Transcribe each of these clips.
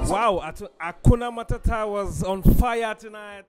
Wow, Hakuna Matata was on fire tonight.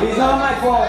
It's not my fault.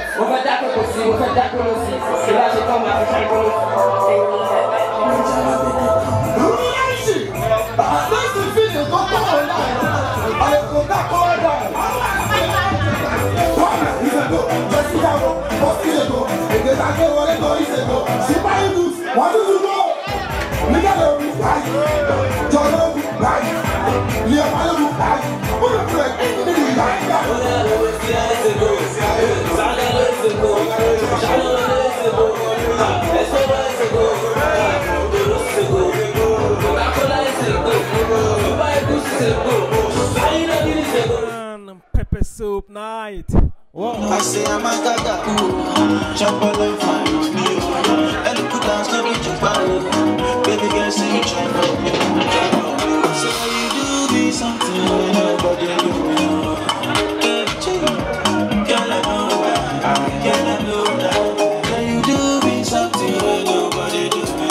Pepper soup night. Whoa. I say I'm a gaga, jump on the fire with me, and look down, stop it, jump out. Baby girl, say you try for me. So you do me something when nobody do me. Girl, I know that. Girl, I know that. Girl, you do me something when nobody do me.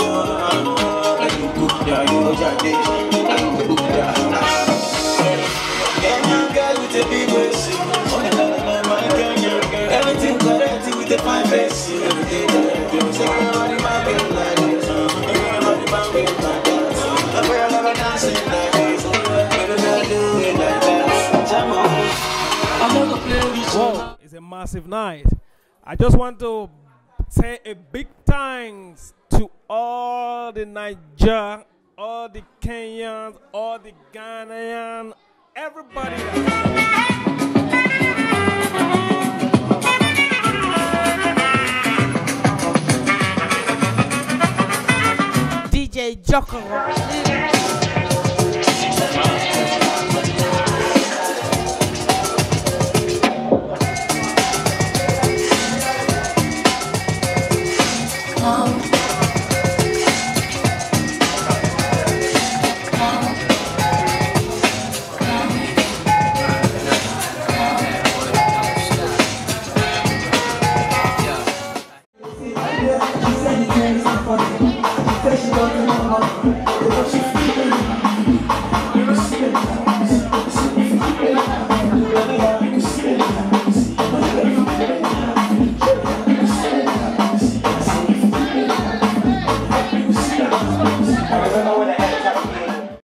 Like you cook, yeah, you know your dish. Like you cook, yeah. Can you girl with a big waist? Everything correct with the fine face. Everything correct. Say everybody might be like this. Everybody might be like that. The way I love dancing like this. Everybody do it like that. Jam on. I'm gonna play with you. Whoa, it's a massive night. I just want to say a big thanks to all the Niger, all the Kenyans, all the Ghanaians, everybody. DJ Jocko.